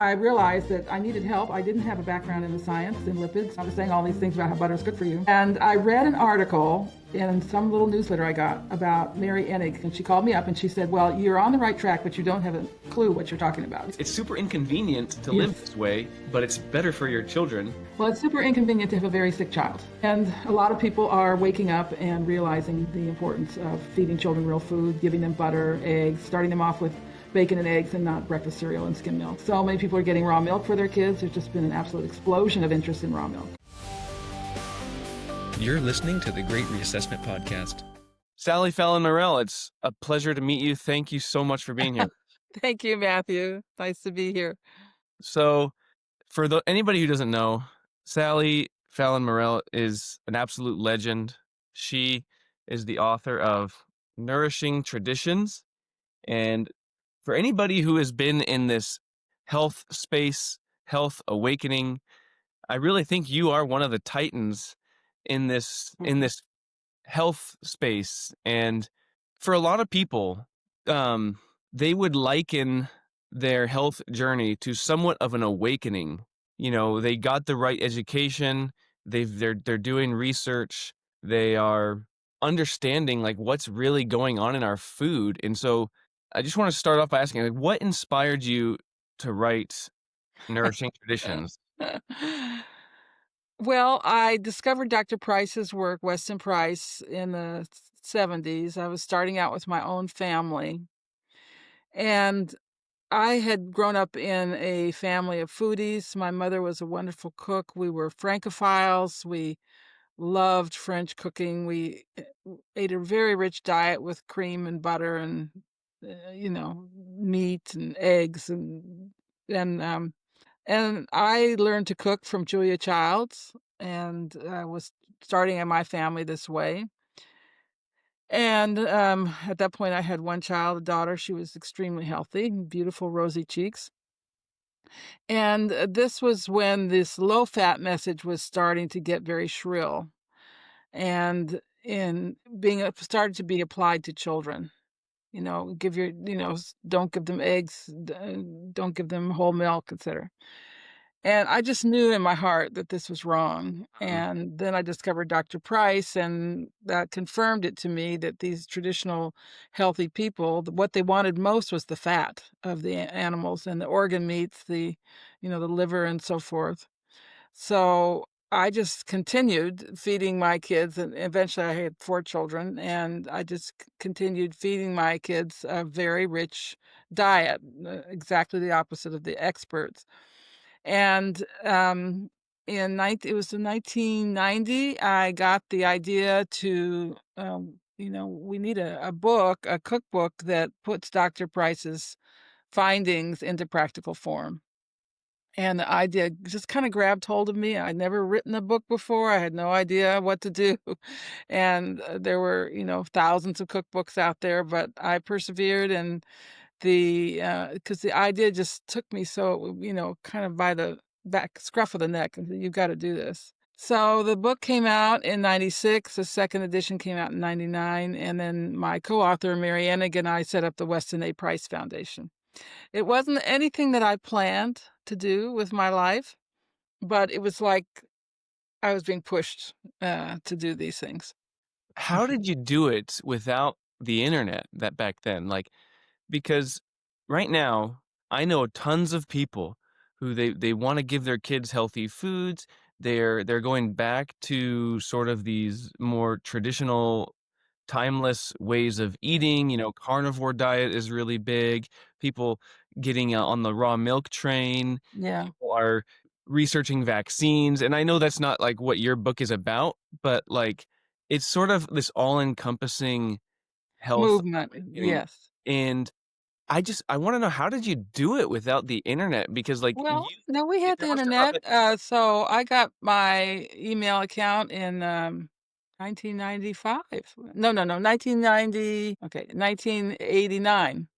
I realized that I needed help. I didn't have a background in the science in lipids. I was saying all these things about how butter is good for you. And I read an article in some little newsletter I got about Mary Enig, and she called me up and she said, well, you're on the right track, but you don't have a clue what you're talking about. It's super inconvenient to live this way, but it's better for your children. Well, it's super inconvenient to have a very sick child. And a lot of people are waking up and realizing the importance of feeding children real food, giving them butter, eggs, starting them off with bacon and eggs and not breakfast cereal and skim milk. So many people are getting raw milk for their kids. There's just been an absolute explosion of interest in raw milk. You're listening to the Great Reassessment Podcast. Sally Fallon Morell, it's a pleasure to meet you. Thank you so much for being here. Thank you, Matthew. Nice to be here. So for anybody who doesn't know, Sally Fallon Morell is an absolute legend. She is the author of Nourishing Traditions. And for anybody who has been in this health space, health awakening, I really think you are one of the titans in this health space. And for a lot of people, they would liken their health journey to somewhat of an awakening. You know, they got the right education, they're doing research, they are understanding like what's really going on in our food. And so I just want to start off by asking, like, what inspired you to write Nourishing Traditions? Well, I discovered Dr. Price's work, Weston Price, in the 70s. I was starting out with my own family. And I had grown up in a family of foodies. My mother was a wonderful cook. We were Francophiles. We loved French cooking. We ate a very rich diet with cream and butter and, meat and eggs and I learned to cook from Julia Childs, and I was starting in my family this way. And at that point, I had one child, a daughter. She was extremely healthy, beautiful, rosy cheeks. And this was when this low-fat message was starting to get very shrill, and started to be applied to children. Don't give them eggs, don't give them whole milk, etc. And I just knew in my heart that this was wrong. And then I discovered Dr. Price, and that confirmed it to me that these traditional healthy people, what they wanted most was the fat of the animals and the organ meats, the liver and so forth. So I just continued feeding my kids, and eventually I had 4 children, and I just continued feeding my kids a very rich diet, exactly the opposite of the experts. And it was in 1990, I got the idea to, we need a cookbook that puts Dr. Price's findings into practical form. And the idea just kind of grabbed hold of me. I'd never written a book before. I had no idea what to do. And there were, thousands of cookbooks out there, but I persevered, and because the idea just took me so, kind of by the back scruff of the neck, and said, you've got to do this. So the book came out in 96, the second edition came out in 99, and then my co-author, Mary Enig, and I set up the Weston A. Price Foundation. It wasn't anything that I planned to do with my life, but it was like I was being pushed to do these things. How did you do it without the internet that back then? Like, because right now I know tons of people who they want to give their kids healthy foods. They're going back to sort of these more traditional, timeless ways of eating. Carnivore diet is really big. People getting on the raw milk train. Yeah. People are researching vaccines. And I know that's not like what your book is about, but like it's sort of this all-encompassing health Movement. awakening. Yes. And I want to know, how did you do it without the internet? Because like Well, no, we had there the must have internet. So I got my email account in 1995. No, 1990. Okay, 1989.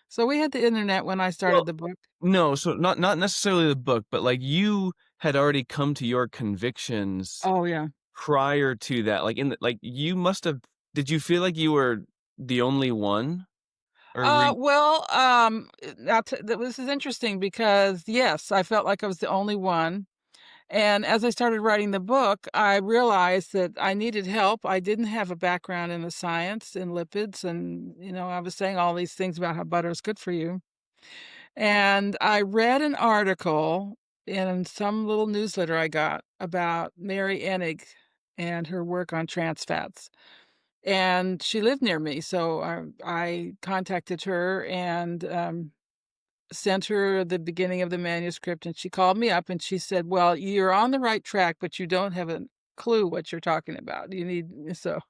So we had the internet when I started the book. No, so not necessarily the book, but like you had already come to your convictions Oh yeah. prior to that. Like you must have. Did you feel like you were the only one? Or were you Well, this is interesting because, yes, I felt like I was the only one, and as I started writing the book, I realized that I needed help. I didn't have a background in the science, in lipids, and, I was saying all these things about how butter is good for you, and I read an article in some little newsletter I got about Mary Enig and her work on trans fats. And she lived near me, so I contacted her and, sent her the beginning of the manuscript, and she called me up and she said, "Well, you're on the right track, but you don't have a clue what you're talking about. You need" so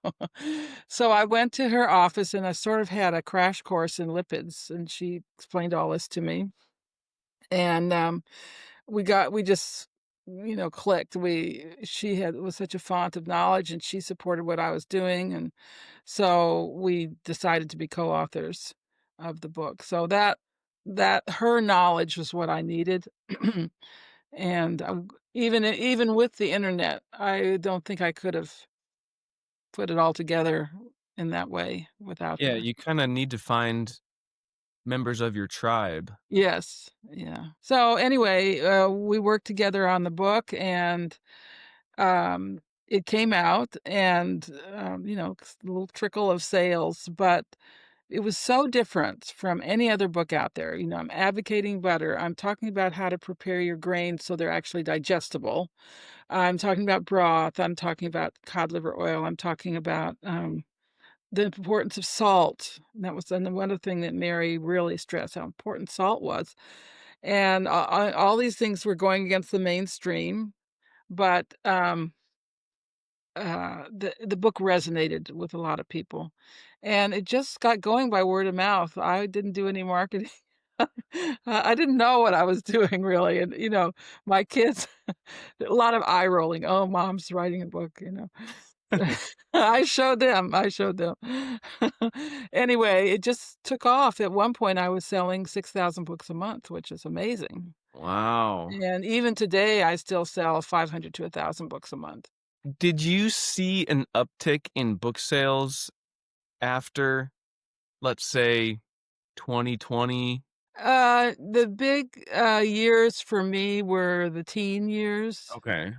so I went to her office and I sort of had a crash course in lipids, and she explained all this to me. And, we just, clicked. She was such a font of knowledge, and she supported what I was doing, and so we decided to be co-authors of the book. So that her knowledge was what I needed. And, even with the internet, I don't think I could have put it all together in that way without Yeah, her. you kinda need to find members of your tribe. Yes, yeah. So, anyway, we worked together on the book, and Um, it came out and, a little trickle of sales, but it was so different from any other book out there. I'm advocating butter. I'm talking about how to prepare your grains so they're actually digestible. I'm talking about broth. I'm talking about cod liver oil. I'm talking about the importance of salt. That was one other thing that Mary really stressed how important salt was. And all these things were going against the mainstream, but the book resonated with a lot of people, and it just got going by word of mouth. I didn't do any marketing. I didn't know what I was doing really, and, my kids a lot of eye rolling, "Oh, mom's writing a book." I showed them. Anyway, it just took off. At one point, I was selling 6,000 books a month, which is amazing, Wow. and even today, I still sell 500 to 1,000 books a month. Did you see an uptick in book sales after, let's say, 2020? The big, years for me were the teen years, Okay.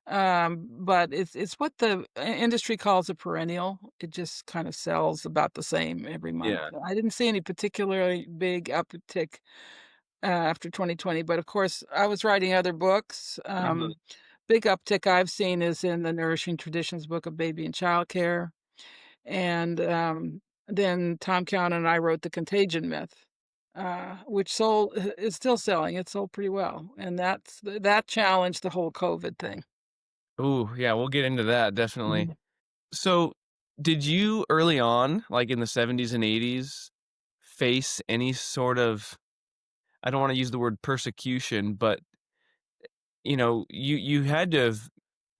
but it's what the industry calls a perennial. It just kind of sells about the same every month. Yeah. I didn't see any particularly big uptick, after 2020, but of course, I was writing other books. Mhm. Big uptick I've seen is in the Nourishing Traditions book of baby and childcare. And, then Tom Count and I wrote The Contagion Myth, which is still selling. It sold pretty well, and that challenged the whole COVID thing. Ooh, yeah, we'll get into that, definitely. Mhm. So, did you early on, like in the 70s and 80s, face any sort of, I don't wanna use the word persecution, but, you had to have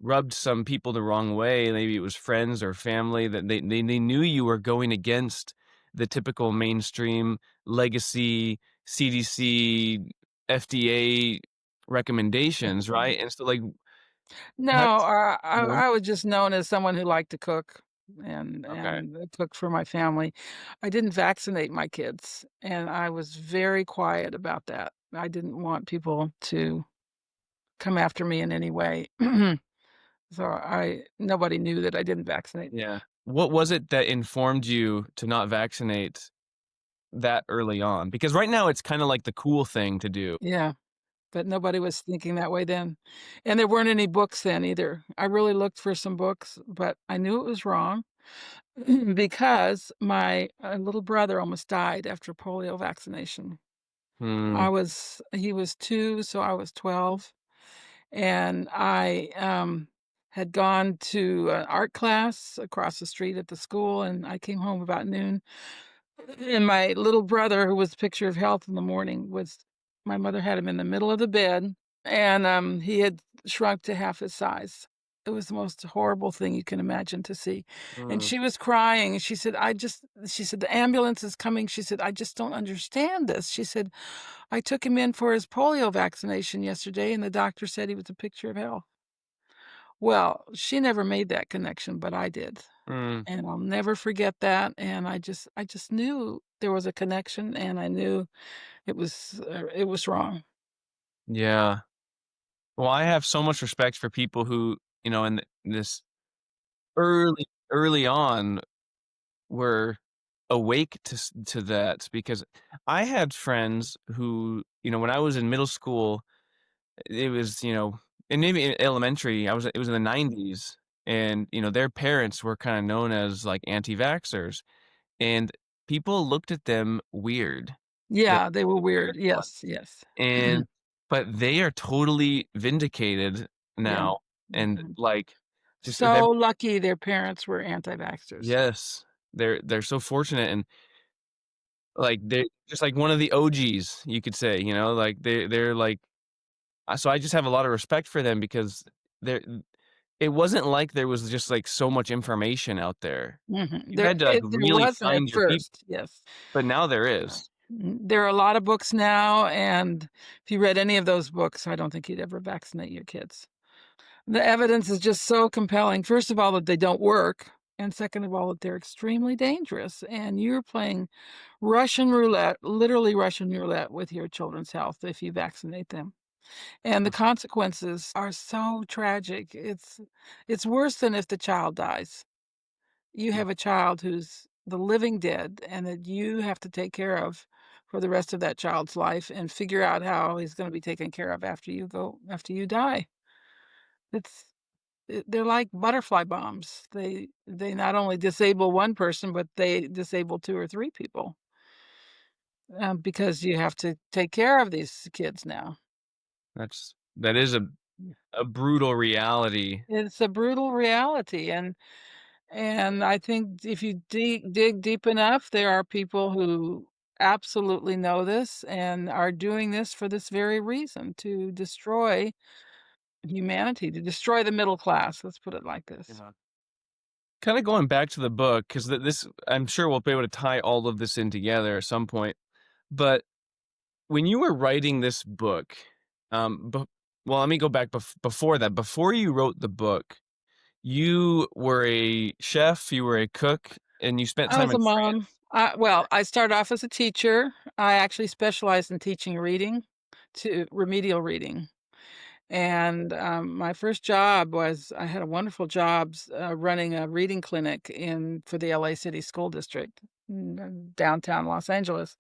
rubbed some people the wrong way, maybe it was friends or family that they knew you were going against the typical mainstream legacy, CDC, FDA recommendations, right? And so, like, No, how does no? I was just known as someone who liked to cook and Okay. cook for my family. I didn't vaccinate my kids, and I was very quiet about that. I didn't want people to come after me in any way. So I nobody knew that I didn't vaccinate. Yeah. What was it that informed you to not vaccinate that early on? Because right now it's kinda like the cool thing to do. Yeah, but nobody was thinking that way then, and there weren't any books then either. I really looked for some books, but I knew it was wrong because my, little brother almost died after polio vaccination. Hmm. He was 2, so I was 12, and I, had gone to an art class across the street at the school, and I came home about noon. And my little brother, who was a picture of health in the morning, was my mother had him in the middle of the bed, and, he had shrunk to half his size. It was the most horrible thing you can imagine to see, and Mm, she was crying, and she said, "The ambulance is coming." She said, "I just don't understand this." She said, "I took him in for his polio vaccination yesterday, and the doctor said he was a picture of health." Well, she never made that connection, but I did. mm, And I'll never forget that, and I just knew there was a connection, and I knew it was wrong. Yeah. Well, I have so much respect for people who, in this early on were awake to that, because I had friends who, when I was in middle school, it was, and maybe in elementary, it was in the 90s, and, their parents were kind of known as like anti-vaxxers, and people looked at them weird. They Yeah, they were were weird. the ones. Yes, yes. And but they are totally vindicated Yeah. now, and Mhm. like just with So lucky their parents were anti-vaxxers. yes, they're so fortunate, and like they're just like one of the OGs, you could say, like they're like so I just have a lot of respect for them, because there it wasn't like there was just like so much information out there. Mhm. You had to like There really wasn't at find your people, first, yes. but now there is. There are a lot of books now, and if you read any of those books, I don't think you'd ever vaccinate your kids. The evidence is just so compelling. First of all, that they don't work, and second of all, that they're extremely dangerous, and you're playing Russian roulette, literally Russian roulette with your children's health if you vaccinate them. And the consequences are so tragic. It's worse than if the child dies. You have a child who's the living dead and that you have to take care of for the rest of that child's life and figure out how he's gonna be taken care of after you die. It's they're like butterfly bombs. They not only disable one person, but they disable 2 or 3 people, because you have to take care of these kids now. That is a brutal reality. It's a brutal reality, and I think if you dig deep enough, there are people who absolutely know this and are doing this for this very reason, to destroy humanity, to destroy the middle class, let's put it like this. Yeah. Kinda going back to the book, 'cause this I'm sure we'll be able to tie all of this in together at some point, but when you were writing this book, bef well, let me go back before that. Before you wrote the book, you were a chef, you were a cook, and you spent I time was in a mom. France. I started off as a teacher. I actually specialized in teaching reading, to remedial reading. And, my first job was I had a wonderful job running a reading clinic for the LA City School District, downtown Los Angeles.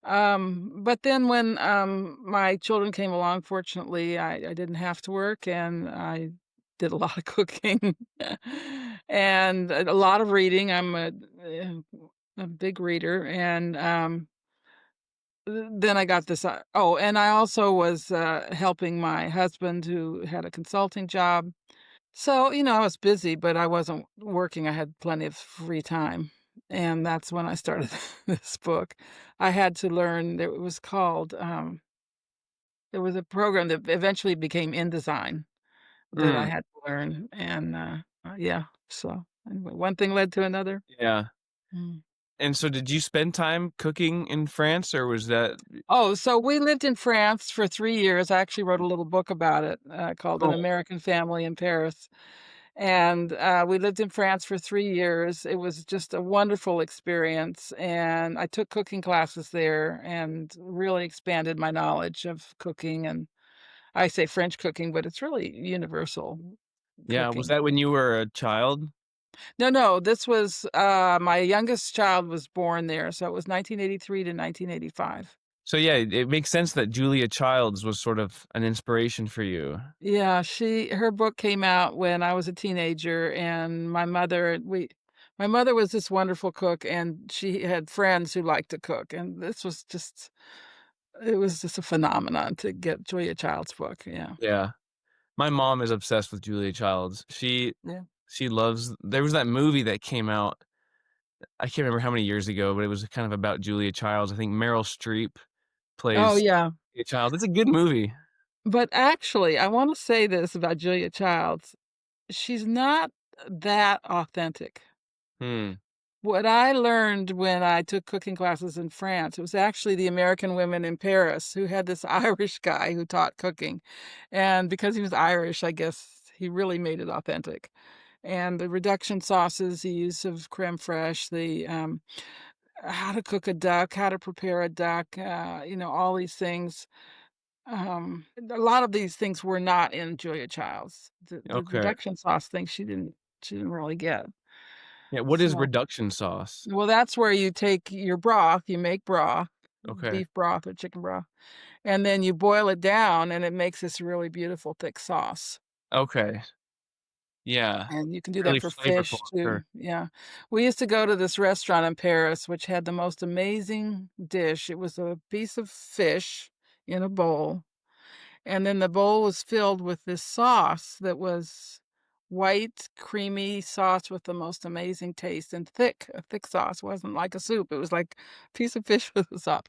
But then when, my children came along, fortunately, I didn't have to work, and I did a lot of cooking and a lot of reading. I'm a big reader, and, then I got this, and I also was, helping my husband who had a consulting job. So, I was busy, but I wasn't working. I had plenty of free time, and that's when I started this book. I had to learn that it was called, there was a program that eventually became InDesign that I Mm, had to learn, and, yeah, so, anyway, one thing led to another. yeah. Mm. And so did you spend time cooking in France, or was that Oh, so we lived in France for 3 years. I actually wrote a little book about it, called An cool? American Family in Paris, and, we lived in France for 3 years. It was just a wonderful experience, and I took cooking classes there and really expanded my knowledge of cooking, and I say French cooking, but it's really universal Yeah, was cooking. that when you were a child? No, no, this was, my youngest child was born there, so it was 1983 to 1985. So, yeah, it makes sense that Julia Childs was sort of an inspiration for you. Yeah, her book came out when I was a teenager, and my mother was this wonderful cook, and she had friends who liked to cook, and it was just a phenomenon to get Julia Child's book, yeah. Yeah. My mom is obsessed with Julia Childs. Yeah. She loves there was that movie that came out, I can't remember how many years ago, but it was kind of about Julia Childs. I think Meryl Streep Oh, plays yeah. Julia Childs. It's a good movie. But actually, I wanna say this about Julia Childs, she's not that authentic. Hmm. What I learned when I took cooking classes in France, it was actually the American women in Paris who had this Irish guy who taught cooking, and because he was Irish, I guess he really made it authentic. And the reduction sauces, the use of crème fraîche, how to cook a duck, how to prepare a duck, all these things. A lot of these things were not in Julia Child's. The Okay. reduction sauce thing she didn't really get. Yeah, what is So, reduction sauce? well, that's where you take your broth, you make broth, Okay. beef broth or chicken broth, and then you boil it down, and it makes this really beautiful thick sauce. Okay. Yeah. And you can do that Really for flavorful, fish sure. too, yeah. We used to go to this restaurant in Paris, which had the most amazing dish. It was a piece of fish in a bowl, and then the bowl was filled with this sauce that was white, creamy sauce with the most amazing taste and thick, a thick sauce. It wasn't like a soup, it was like a piece of fish with a sauce.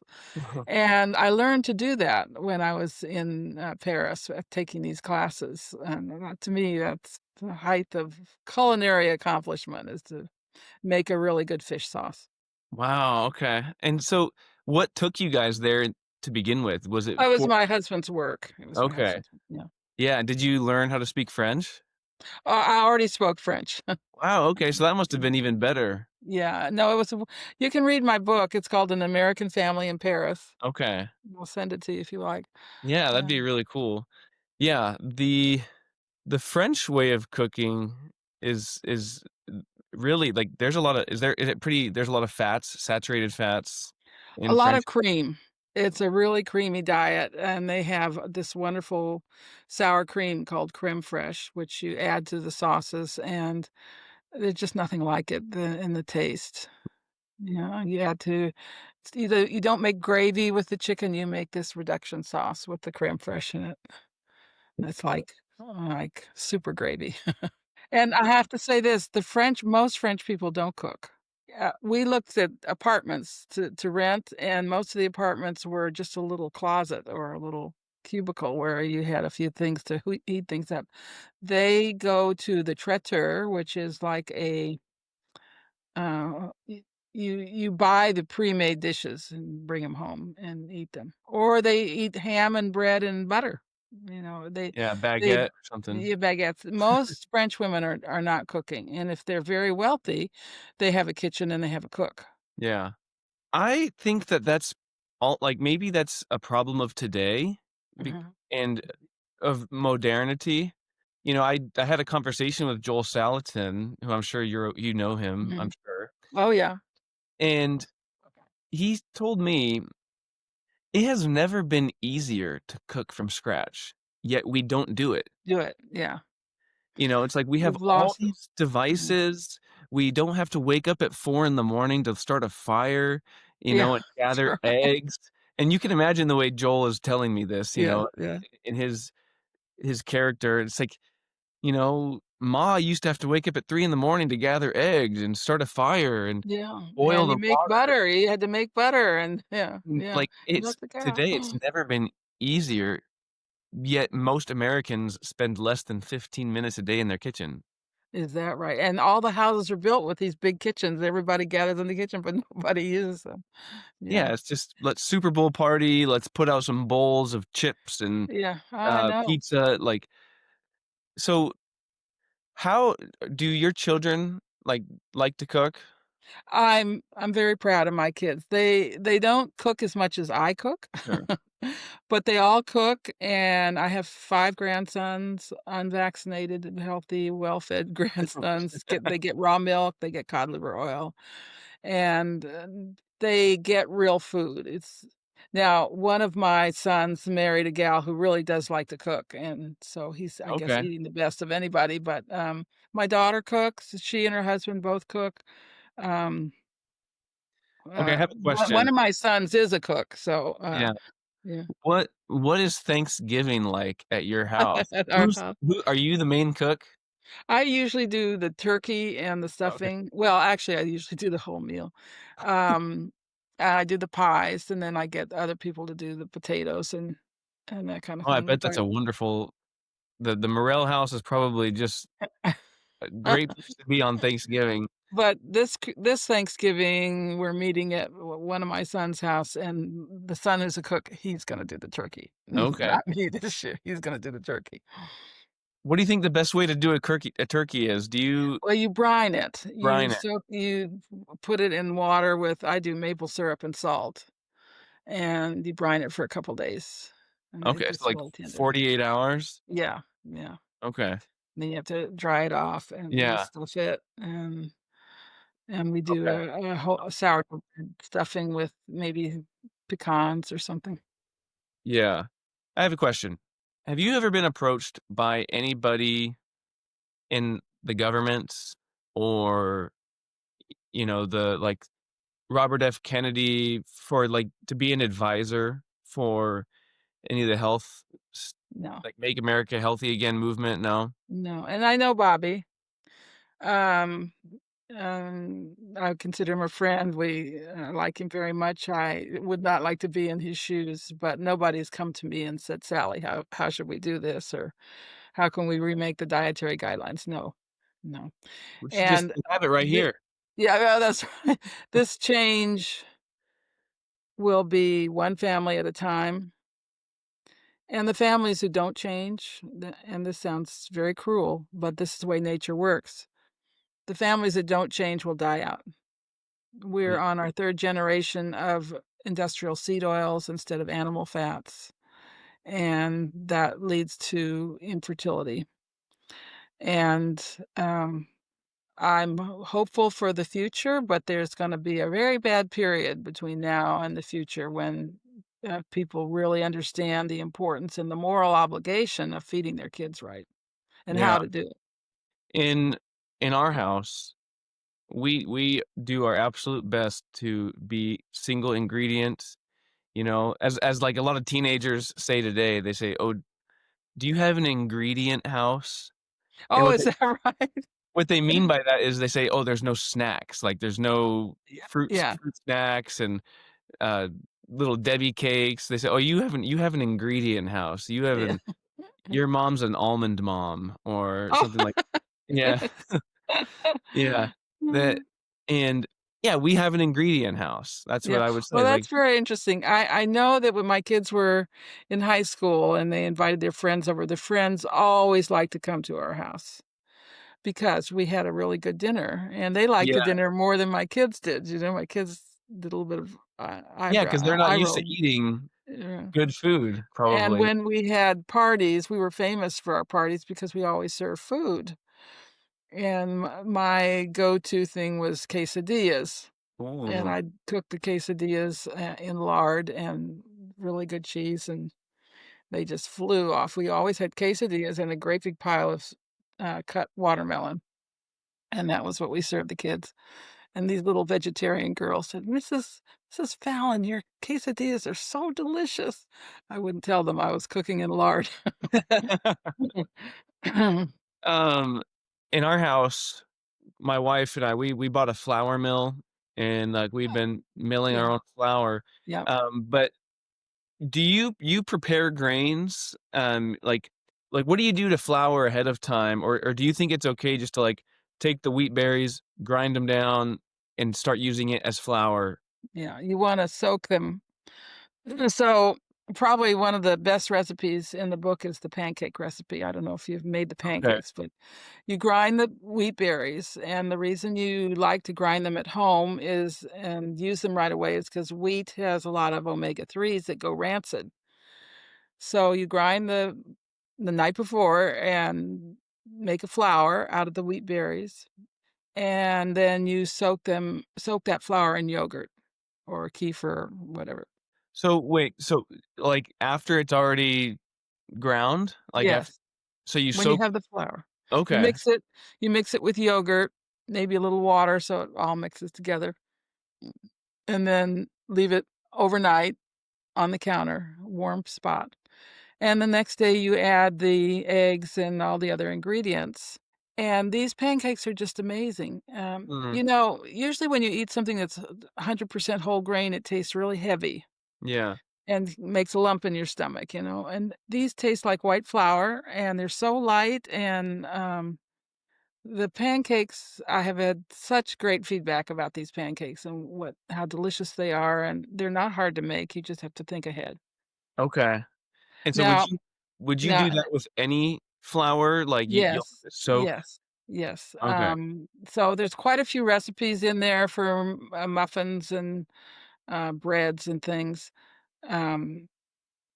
And I learned to do that when I was in, Paris, taking these classes, and to me, that's the height of culinary accomplishment is to make a really good fish sauce. Wow, okay. And so what took you guys there to begin with? Was it It was for my husband's work. It was my Okay. husband's, yeah. Yeah, did you learn how to speak French? I already spoke French. Wow, okay, so that must have been even better. Yeah, no, it was a w you can read my book, it's called An American Family in Paris. Okay. I'll send it to you if you like. Yeah, that'd Yeah. be really cool. Yeah, the French way of cooking is really like there's a lot of is it pretty there's a lot of fats, saturated fats A in lot of French? cream. It's a really creamy diet, and they have this wonderful sour cream called crème fraîche, which you add to the sauces, and there's just nothing like it in the taste. You add to it's either you don't make gravy with the chicken, you make this reduction sauce with the crème fraîche in it. It's like super gravy. And I have to say this, most French people don't cook. We looked at apartments to rent, and most of the apartments were just a little closet or a little cubicle where you had a few things to heat things up. They go to the traiteur, which is like y you buy the pre-made dishes and bring them home and eat them, or they eat ham and bread and butter. Yeah, They baguette or something. yeah, baguettes. Most French women are not cooking, and if they're very wealthy, they have a kitchen and they have a cook. Yeah. I think that that's all like, maybe that's a problem of today be Mhm, and of modernity. You know, I had a conversation with Joel Salatin, who I'm sure you know him, I'm mhm. sure, Oh, yeah. and he told me it has never been easier to cook from scratch, yet we don't do it. Do it, yeah. You know, it's like we have We've all lost these mhm. devices. We don't have to wake up at 4 in the morning to start a fire, Yeah, and gather that's right. eggs. And you can imagine the way Joel is telling me this, Yeah, yeah, in his character. It's like, Ma used to have to wake up at 3 in the morning to gather eggs and start a fire and yeah, boil and you the make water. butter, you had to make butter and yeah, yeah. Like, Look it's at that. today, it's never been easier, yet most Americans spend less than 15 minutes a day in their kitchen. Is that right? And all the houses are built with these big kitchens. Everybody gathers in the kitchen, but nobody uses them. Yeah. Yeah, it's just let's Super Bowl party, let's put out some bowls of chips and, Yeah, I know. pizza, like so how do your children, like to cook? I'm very proud of my kids. They don't cook as much as I cook, Sure. but they all cook, and I have 5 grandsons, unvaccinated and healthy, well-fed grandsons. They get raw milk, they get cod liver oil, and, they get real food. It's now, one of my sons married a gal who really does like to cook, and so he's, I guess, Okay. eating the best of anybody, but, my daughter cooks, she and her husband both cook. Um, Okay, I have a one question. of my sons is a cook, so, Yeah. yeah, What is Thanksgiving like at your house? at our house. Who are you the main cook? I usually do the turkey and the Okay. stuffing. Well, actually, I usually do the whole meal. Um, I do the pies, and then I get other people to do the potatoes and that kinda Oh, I thing, bet that's a wonderful the Morell house is probably just a but great place to be on Thanksgiving. But this Thanksgiving, we're meeting at one of my son's house, and the son who's a cook, he's gonna do the turkey. Okay. Not me this year, he's gonna do the turkey. What do you think the best way to do a turkey is? Do you Well, you brine it. brine it? You put it in water with I do maple syrup and salt, and you brine it for a couple days, and it Okay, gets so, like, really tender. 48 hours? Yeah, yeah. Okay. Then you have to dry it off and Yeah, stuff it, and we do okay. a sourdough bread stuffing with maybe pecans or something. Yeah. I have a question. Have you ever been approached by anybody in the government or, Robert F. Kennedy for, like, to be an advisor for any of the health s No, like, Make America Healthy Again movement? No? no, and I know Bobby. Um, I consider him a friend. We like him very much. I would not like to be in his shoes, but nobody's come to me and said, "Sally, how should we do this?" or "How can we remake the dietary guidelines?" No, no. We should just And have it right the here. yeah, well, that's right. This change will be one family at a time, and the families who don't change, and this sounds very cruel, but this is the way nature works. The families that don't change will die out. Mm, We're on our 3rd generation of industrial seed oils instead of animal fats, and that leads to infertility. And, I'm hopeful for the future, but there's gonna be a very bad period between now and the future when, people really understand the importance and the moral obligation of feeding their kids right and yeah. how to do it. In in our house, we do our absolute best to be single ingredient, as, like, a lot of teenagers say today, they say, "Oh, do you have an ingredient house?" And Oh, is that right? what they mean by that is they say, "Oh, there's no snacks, like, there's no Yeah. fruits Yeah. fruit snacks and, uh, little Debbie cakes." They say, "Oh, you have an ingredient house. Yeah. Your mom's an almond mom," or Oh. something like. Yeah, yeah. That and yeah, we have an ingredient house. That's Yeah. what I would Well, say, like. that's very interesting. I know that when my kids were in high school and they invited their friends over, the friends always liked to come to our house because we had a really good dinner, and they liked the Yeah, dinner more than my kids did. My kids did a little bit of yeah, because 'cause they're not eye used to roll. eating Yeah. good food, And probably. when we had parties, we were famous for our parties because we always served food. And my go-to thing was quesadillas. And Ooh. I cooked the quesadillas, in lard and really good cheese, and they just flew off. We always had quesadillas and a great big pile of cut watermelon, and that was what we served the kids. And these little vegetarian girls said, "Mrs. Fallon, your quesadillas are so delicious." I wouldn't tell them I was cooking in lard. Um, in our house, my wife and I, we bought a flour mill, and, like, we've been milling our Yeah, own flour. yeah, But do you prepare grains? Like, what do you do to flour ahead of time? Or do you think it's okay just to, like, take the wheat berries, grind them down, and start using it as flour? yeah. You wanna soak them. So, probably one of the best recipes in the book is the pancake recipe. I don't know if you've made the Okay. pancakes, but you grind the wheat berries, and the reason you like to grind them at home is and use them right away is because wheat has a lot of omega-3s that go rancid. So, you grind the night before and make a flour out of the wheat berries, and then you soak that flour in yogurt or kefir, whatever. So, wait, so, like, after it's already ground? Like, Yes. so you When you soak. have the flour. You Okay. mix it you mix it with yogurt, maybe a little water so it all mixes together, and then leave it overnight on the counter, warm spot. And the next day you add the eggs and all the other ingredients, and these pancakes are just amazing. Mm, Usually when you eat something that's 100% whole grain, it tastes really heavy yeah. and makes a lump in your stomach, and these taste like white flour, and they're so light and, the pancakes, I have had such great feedback about these pancakes and how delicious they are, and they're not hard to make, you just have to think ahead. Okay. And so Now would you do now that with any flour? Like, you'll Yes, soak. yes, yes, Okay. so there's quite a few recipes in there for, muffins and, breads and things, um,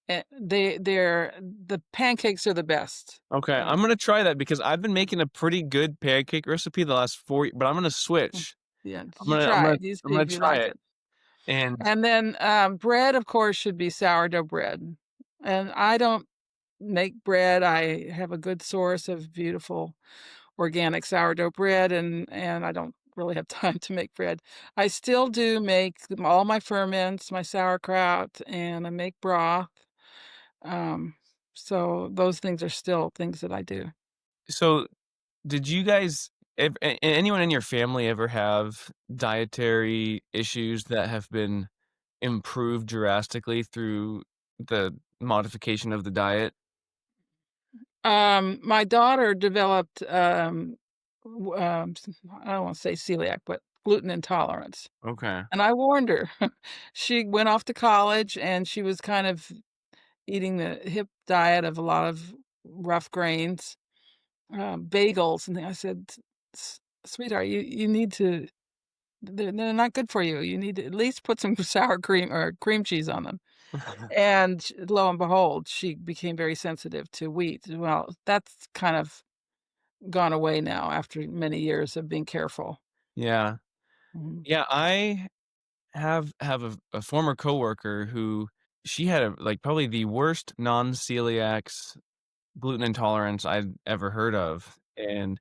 they're the pancakes are the best, Okay, uh, I'm gonna try that because I've been making a pretty good pancake recipe the last 4 but I'm gonna mm, switch. yeah, I'm you gonna I'm try gonna it, you I'm see gonna if you try like it, it. and And then, bread, of course, should be sourdough bread, and I don't make bread. I have a good source of beautiful organic sourdough bread, and I don't really have time to make bread. I still do make all my ferments, my sauerkraut, and I make broth, um, so those things are still things that I do. so did you guys anyone in your family ever have dietary issues that have been improved drastically through the modification of the diet? My daughter developed, I don't wanna say celiac, but gluten intolerance. Okay. And I warned her. She went off to college, and she was kind of eating the hip diet of a lot of rough grains, bagels, and I said, Sweetheart, you need to they're not good for you. You need to at least put some sour cream or cream cheese on them." And lo and behold, she became very sensitive to wheat. Well, that's kind of gone away now after many years of being careful. Yeah. Mhm. Yeah, I have a former coworker who she had like, probably the worst non-celiacs gluten intolerance I'd ever heard of, and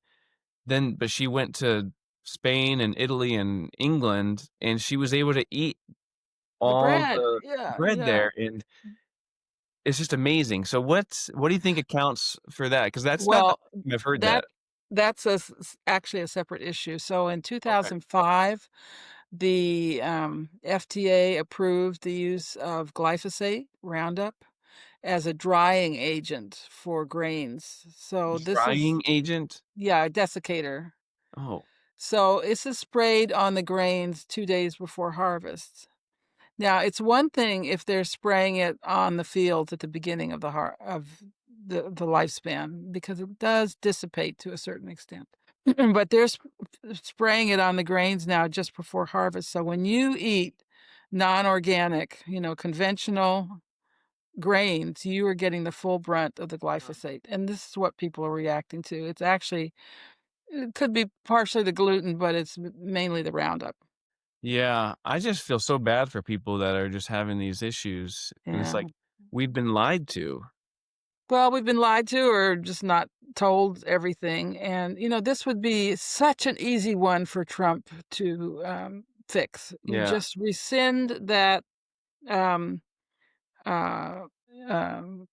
but she went to Spain and Italy and England, and she was able to eat The all bread, the yeah, bread yeah. there, and it's just amazing. So what do you think accounts for that? Because that's not the Well, first time I've heard that that. that's a actually a separate issue. So in Okay. 2005, the, FDA approved the use of glyphosate, Roundup, as a drying agent for grains. So this is Drying agent? yeah, a desiccator. Oh, So this is sprayed on the grains 2 days before harvest. Now, it's one thing if they're spraying it on the fields at the beginning of the lifespan, because it does dissipate to a certain extent. But they're spraying it on the grains now just before harvest. So when you eat non-organic, conventional grains, you are getting the full brunt of the glyphosate. And this is what people are reacting to. It could be partially the gluten, but it's mainly the Roundup. yeah. I just feel so bad for people that are just having these issues, and it's Yeah. like, we've been lied to. Well, we've been lied to or just not told everything. And, this would be such an easy one for Trump to fix. You Yeah. just rescind that um, uh,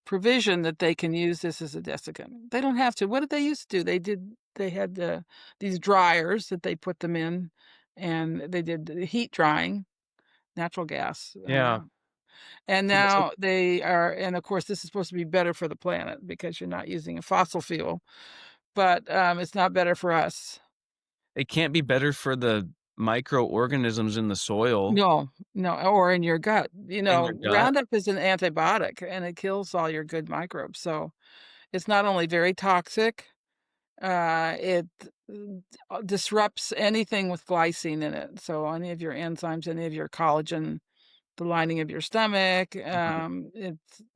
provision that they can use this as a desiccant. They don't have to. What did they used to do? They had these dryers that they put them in, and they did the heat drying, natural gas. Yeah. And So now they are and of course, this is supposed to be better for the planet because you're not using a fossil fuel, but, it's not better for us. it can't be better for the microorganisms in the soil No, no, or in your gut. and your gut. Roundup is an antibiotic, and it kills all your good microbes, so it's not only very toxic, it, disrupts anything with glycine in it, so any of your enzymes, any of your collagen, the lining of your stomach, Mhm.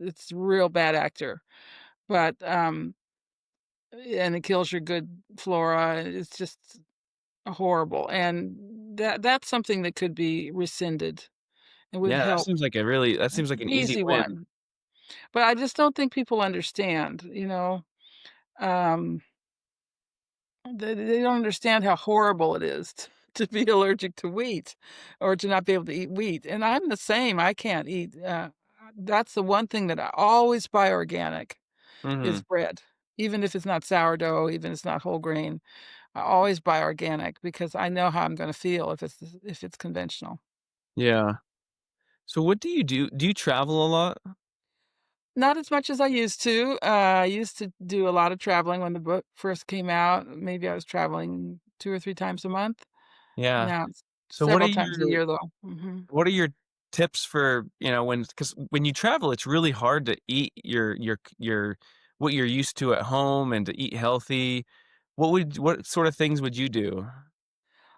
it's a real bad actor, but, and it kills your good flora. It's just horrible, and that's something that could be rescinded. It would Yeah, help. that seems like an easy Easy win. one, but I just don't think people understand, um, they don't understand how horrible it is to be allergic to wheat or to not be able to eat wheat, and I'm the same. I can't eat, that's the one thing that I always buy organic is Mhm. bread, even if it's not sourdough, even if it's not whole grain. I always buy organic because I know how I'm gonna feel if it's conventional. Yeah. So what do you do? Do you travel a lot? Not as much as I used to. I used to do a lot of traveling when the book first came out. Maybe I was traveling 2 or 3 times a month. Yeah. Now it's So several times a year, though. Mhm. what are your tips for, because when you travel, it's really hard to eat your what you're used to at home and to eat healthy, what sort of things would you do?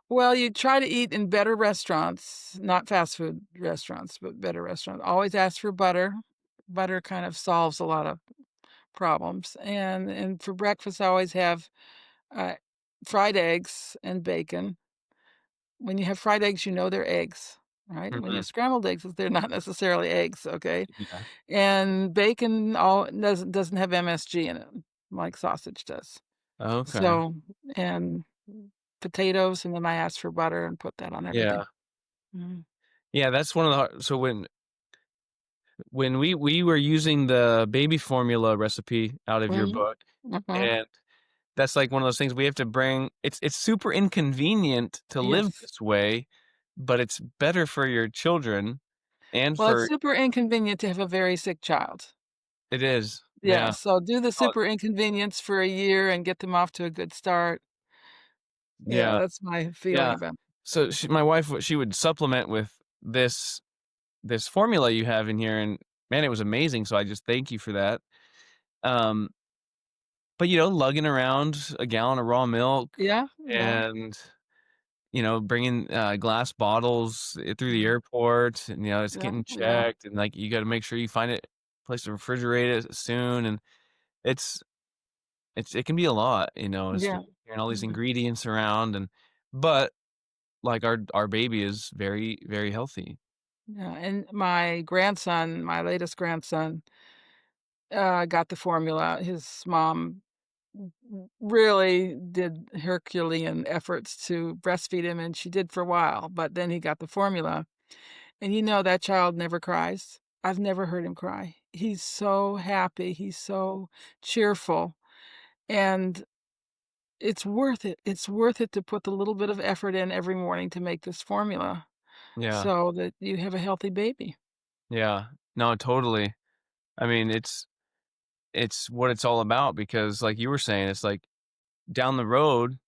Well, you try to eat in better restaurants, not fast food restaurants, but better restaurants. Always ask for butter. Butter kind of solves a lot of problems. And for breakfast, I always have uh, fried eggs and bacon. When you have fried eggs, you know they're eggs, right? When you Mhm. have scrambled eggs, they're not necessarily eggs, okay? Yeah. And bacon all doesn't have MSG in it like sausage does. Okay. So, and potatoes, and then I ask for butter and put that on everything. Yeah. Mhm. Yeah, that's one of the so when we were using the baby formula recipe out of your Mhm. book, Mhm. and that's like one of those things we have to bring it's super inconvenient to live Yes. this way, but it's better for your children and Well, it's for super inconvenient to have a very sick child. it is. Yeah, Yeah. so do the Oh, super inconvenience for a year and get them off to a good start. Yeah, yeah. that's my feeling Yeah. about it. So my wife, she would supplement with this formula you have in here, and man, it was amazing. So I just thank you for that. Um, but lugging around a gallon of raw milk Yeah, yeah. and bringing glass bottles through the Mhm. airport, and it's Yeah, getting yeah, checked, and like you got to make sure you find it place to refrigerate it soon, and it's it can be a lot, as yeah, hearing all these yeah, ingredients around, and but like our baby is very, very healthy. yeah, and my grandson, my latest grandson, got the formula. His mom really did Herculean efforts to breastfeed him, and she did for a while, but then he got the formula. And that child never cries. I've never heard him cry. He's so happy, he's so cheerful, and it's worth it. It's worth it to put the little bit of effort in every morning to make this formula Yeah, so that you have a healthy baby. yeah. No, totally. I mean, it's what it's all about because like you were saying, it's like down the road,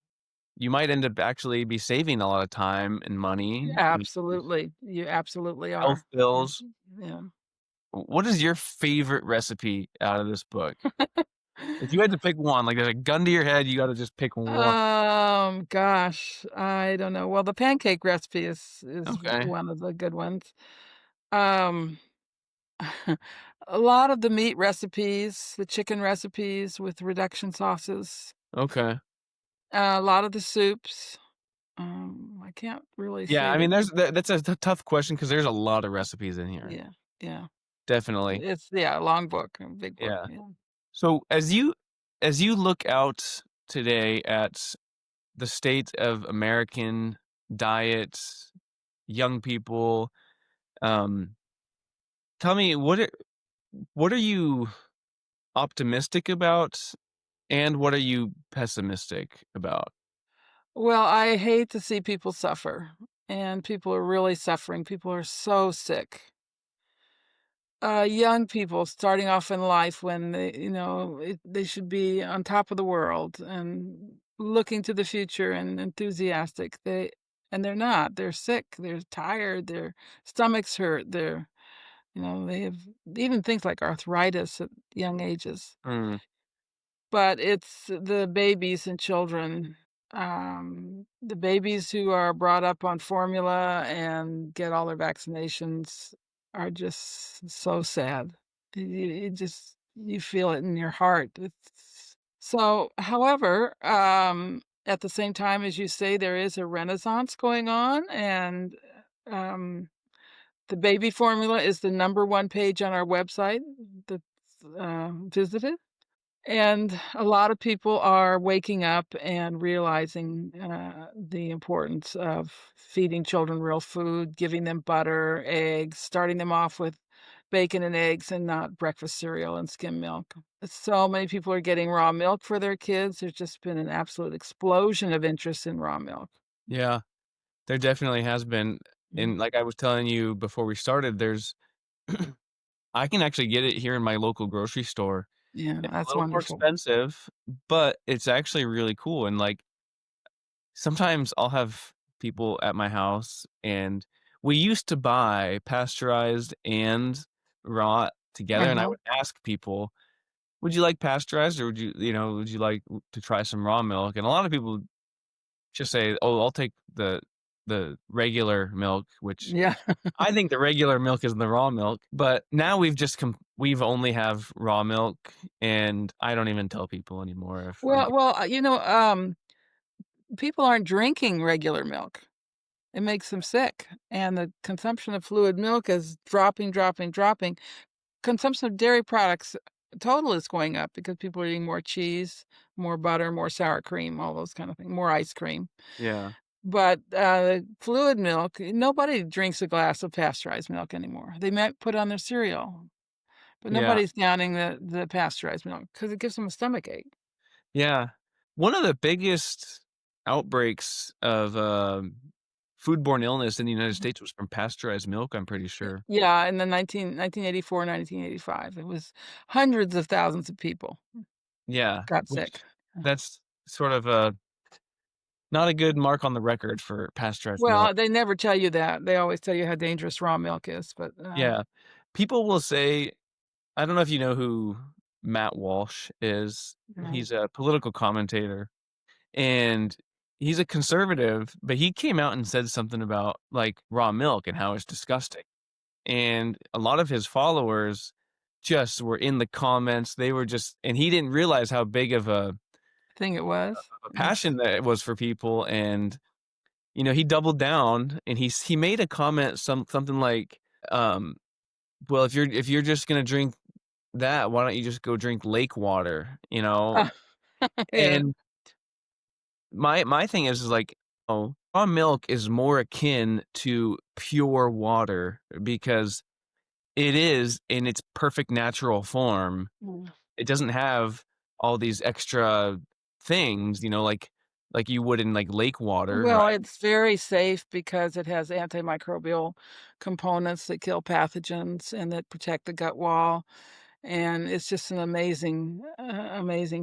you might end up actually be saving a lot of time and money Yeah, and absolutely. You absolutely health are. Yeah, bills. yeah. What is your favorite recipe out of this book? If you had to pick one, like there's a gun to your head, you gotta just pick one. Gosh, I don't know. Well, the pancake recipe is Okay. one of the good ones. Um, a lot of the meat recipes, the chicken recipes with reduction sauces, Okay. a lot of the soups. I can't really Yeah, say I that mean, that's a tough question because there's a lot of recipes in here. yeah, yeah. Definitely. It's yeah, a long book, a big book, Yeah. yeah. So as you look out today at the state of American diet, young people, um, tell me what are you optimistic about and what are you pessimistic about? Well, I hate to see people suffer, and people are really suffering. People are so sick. Young people starting off in life when they should be on top of the world and looking to the future and enthusiastic. They're not. They're sick. They're tired. Their stomachs hurt. They have even things like arthritis at young ages. Mm, But it's the babies and children, the babies who are brought up on formula and get all their vaccinations are just so sad. You feel it in your heart. However, at the same time, as you say, there is a renaissance going on, and, um, the baby formula is the number 1 page on our website that's, visited. And a lot of people are waking up and realizing the importance of feeding children real food, giving them butter, eggs, starting them off with bacon and eggs and not breakfast cereal and skim milk. So many people are getting raw milk for their kids. There's just been an absolute explosion of interest in raw milk. yeah, there definitely has been, Mm. and like I was telling you before we started, there's I can actually get it here in my local grocery store. Yeah, It's a that's little more wonderful. expensive, but it's actually really cool, and, like, sometimes I'll have people at my house, and we used to buy pasteurized and raw together, and I Uh-huh. would ask people, would you like pasteurized, or would you like to try some raw milk? And a lot of people just say, "Oh, I'll take the regular milk," which Yeah. I think the regular milk is the raw milk, but now we've only have raw milk, and I don't even tell people anymore if I'm People aren't drinking regular milk. It makes them sick, and the consumption of fluid milk is dropping, dropping, dropping. Consumption of dairy products total is going up because people are eating more cheese, more butter, more sour cream, all those kind of things, more ice cream. yeah, But, fluid milk, nobody drinks a glass of pasteurized milk anymore. They might put on their cereal, but yeah, nobody's downing the pasteurized milk because it gives them a stomachache. yeah. One of the biggest outbreaks of, foodborne illness in the United Mhm. States was from pasteurized milk, I'm pretty sure. Yeah, in the 1984, 1985, it was hundreds of thousands of people Yeah, got which sick. that's sort of a not a good mark on the record for pasteurized milk. Well, they never tell you that. They always tell you how dangerous raw milk is, but, Yeah. People will say I don't know if you know who Matt Walsh is. no. He's a political commentator, and he's a conservative, but he came out and said something about, like, raw milk and how it's disgusting, and a lot of his followers just were in the comments, they were just and he didn't realize how big of Thing it was. a Yes. passion that it was for people, and, he doubled down, and he made a comment something like, um, "Well, if you're just gonna drink that, why don't you just go drink lake water?" Uh, yeah. And my thing is like, oh, raw milk is more akin to pure water because it is in its perfect natural form. Mm. It doesn't have all these extra things, like you would in, like, lake water, Well, right? it's very safe because it has antimicrobial components that kill pathogens and that protect the gut wall. And it's just an amazing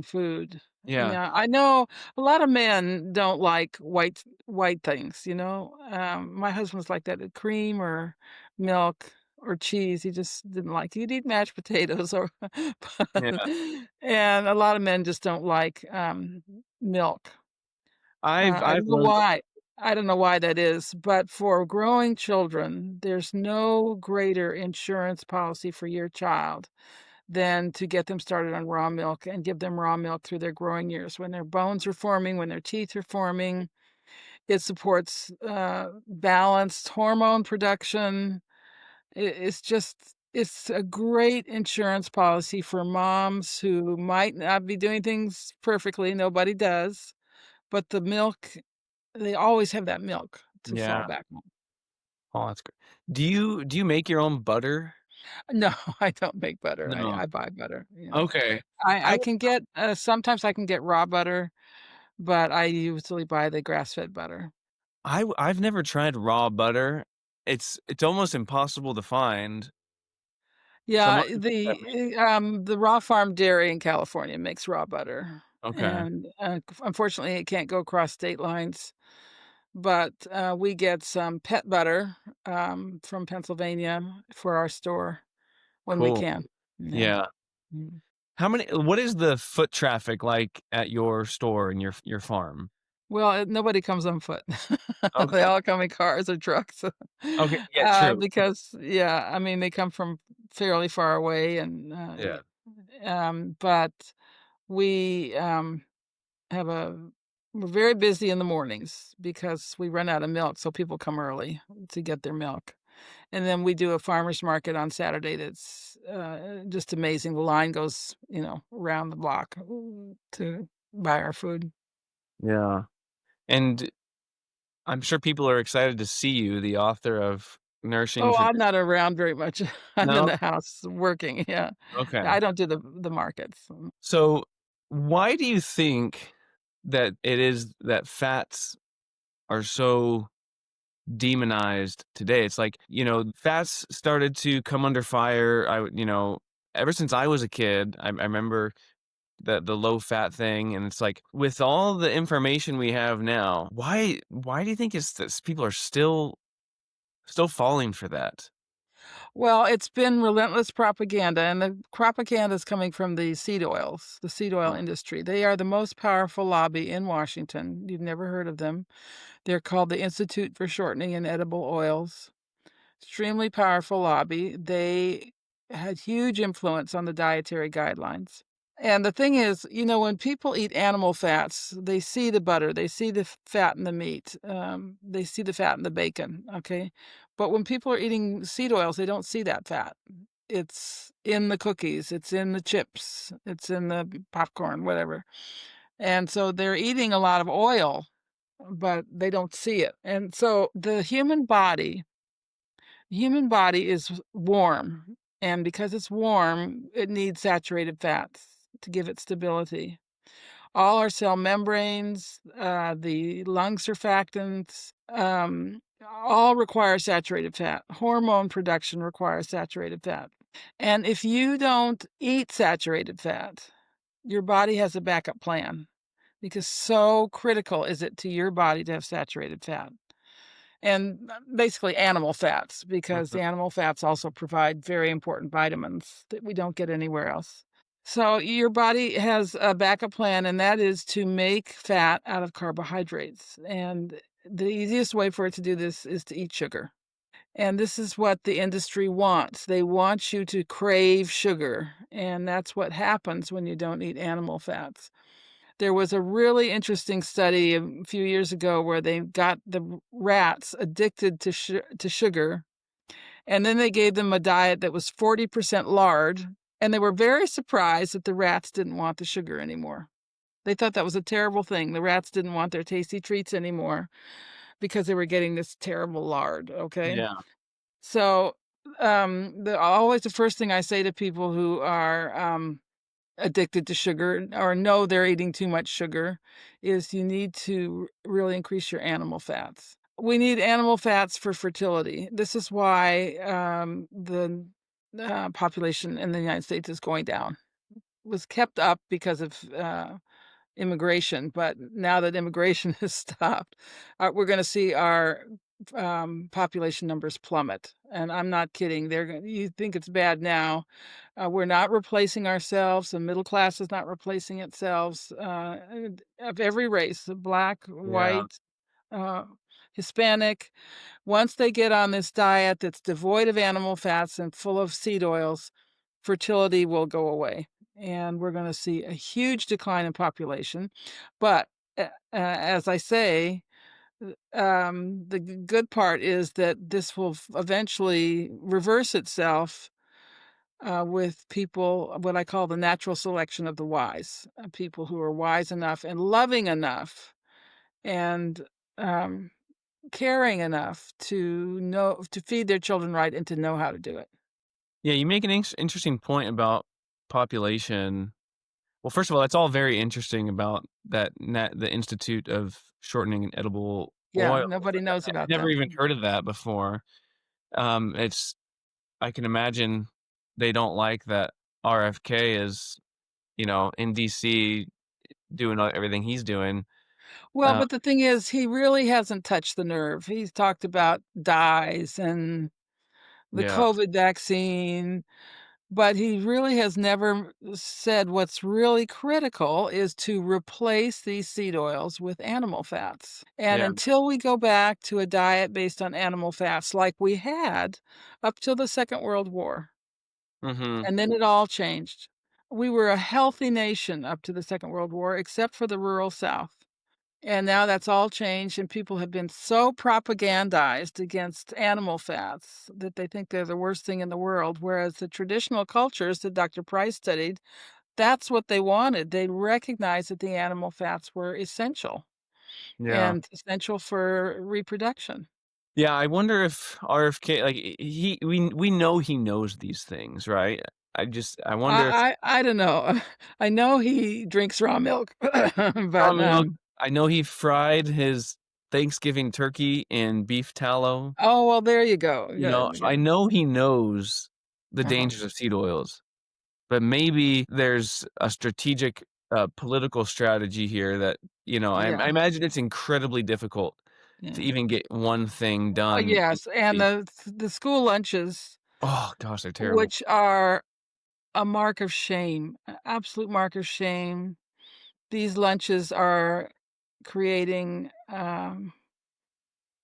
food. Yeah, Now, I know a lot of men don't like white things, my husband's like that, cream or milk or cheese, he just didn't like he'd eat mashed potatoes or but yeah. and a lot of men just don't like, milk. I've I I've don't know learned why. I don't know why that is, but for growing children, there's no greater insurance policy for your child than to get them started on raw milk and give them raw milk through their growing years. When their bones are forming, when their teeth are forming, it supports balanced hormone production. It's a great insurance policy for moms who might not be doing things perfectly. Nobody does, but they always have that milk to fall yeah. back on. Oh, that's great. Do you make your own butter? No, I don't make butter. I, No. I buy butter. Yeah. Okay. I I can get sometimes I can get raw butter, but I usually buy the grass-fed butter. I've never tried raw butter. It's almost impossible to find, so I'm Yeah, not gonna put that the raw farm dairy in California makes raw butter, okay, and, unfortunately, it can't go across state lines, but, we get some pet butter, from Pennsylvania for our store when we cool. can. Yeah. Yeah. Mm. What is the foot traffic like at your store and your farm? Well, nobody comes on foot. They Okay. all come in cars or trucks, Okay, yeah, true. because yeah, I mean, they come from fairly far away and, Yeah. but we, have a we're very busy in the mornings because we run out of milk, so people come early to get their milk. And then we do a farmer's market on Saturday that's, just amazing. The line goes, around the block to buy our food. Yeah. And I'm sure people are excited to see you, the author of Nourishing Oh, I'm Traditions. not around very much. I'm in No? the house working, yeah. Okay. I don't do the markets. So, why do you think that it is that fats are so demonized today? It's like, fats started to come under fire. Ever since I was a kid, I remember the low fat thing, and it's like with all the information we have now, why do you think it's that people are still falling for that? Well, it's been relentless propaganda, and the propaganda is coming from the seed oils, the seed oil industry. They are the most powerful lobby in Washington. You've never heard of them. They're called the Institute for Shortening and Edible Oils. Extremely powerful lobby. They had huge influence on the dietary guidelines. And the thing is, when people eat animal fats, they see the butter, they see the fat in the meat, they see the fat in the bacon, okay? But when people are eating seed oils, they don't see that fat. It's in the cookies, it's in the chips, it's in the popcorn, whatever. And so they're eating a lot of oil, but they don't see it. And so the human body is warm, and because it's warm, it needs saturated fats to give it stability. All our cell membranes, the lung surfactants, all require saturated fat. Hormone production requires saturated fat. And if you don't eat saturated fat, your body has a backup plan because so critical is it to your body to have saturated fat. And basically animal fats, because Mhm. the animal fats also provide very important vitamins that we don't get anywhere else. So your body has a backup plan, and that is to make fat out of carbohydrates. And the easiest way for it to do this is to eat sugar. And this is what the industry wants. They want you to crave sugar. And that's what happens when you don't eat animal fats. There was a really interesting study a few years ago where they got the rats addicted to sugar, and then they gave them a diet that was 40% lard, and they were very surprised that the rats didn't want the sugar anymore. They thought that was a terrible thing. The rats didn't want their tasty treats anymore because they were getting this terrible lard, okay? Yeah. So, always the first thing I say to people who are, addicted to sugar or know they're eating too much sugar is you need to really increase your animal fats. We need animal fats for fertility. This is why the population in the United States is going down. It was kept up because of immigration, but now that immigration has stopped, we're going to see our population numbers plummet. And I'm not kidding. You think it's bad now. We're not replacing ourselves. The middle class is not replacing itself. Of every race, black, Yeah. white, uh, Hispanic. Once they get on this diet that's devoid of animal fats and full of seed oils, fertility will go away. And we're going to see a huge decline in population. But as I say, the good part is that this will eventually reverse itself with people, what I call the natural selection of the wise, people who are wise enough and loving enough and um, caring enough to feed their children right and to know how to do it. Yeah, you make an interesting point about population. Well, first of all, that's all very interesting about the Institute of Shortening and Edible Yeah, Oils. nobody knows I've about never that. even heard of that before. It's I can imagine they don't like that RFK is, in DC doing everything he's doing. Well, Uh, but the thing is, he really hasn't touched the nerve. He's talked about dyes and the yeah, COVID vaccine, but he really has never said what's really critical is to replace these seed oils with animal fats. And yeah, until we go back to a diet based on animal fats like we had up till the Second World War, hmm and then it all changed. We were a healthy nation up to the Second World War, except for the rural South. And now that's all changed, and people have been so propagandized against animal fats that they think they're the worst thing in the world. Whereas the traditional cultures that Dr. Price studied, that's what they wanted. They recognized that the animal fats were essential yeah, and essential for reproduction. yeah. I wonder if RFK, like we know he knows these things, right? I wonder if I don't know. I know he drinks raw milk, raw but milk. I know he fried his Thanksgiving turkey in beef tallow. oh well, there you go. Good, So I good. know he knows the Uh-huh. dangers of seed oils, but maybe there's a strategic, political strategy here that, I Yeah, imagine it's incredibly difficult to yeah. even get one thing done. Yes, and the school lunches. Oh gosh, they're terrible. which are a mark of shame, an absolute mark of shame. These lunches are creating,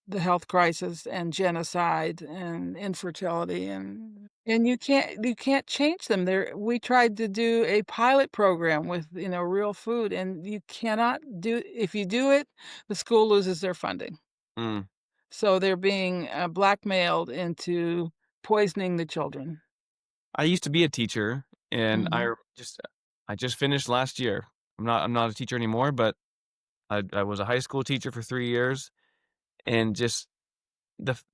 the health crisis and genocide and infertility, and you can't change them. There we tried to do a pilot program with, real food, and you cannot do if you do it, the school loses their funding. Mm. So they're being, blackmailed into poisoning the children. I used to be a teacher, and Mhm. I just finished last year. I'm not a teacher anymore, but I was a high school teacher for 3 years, and just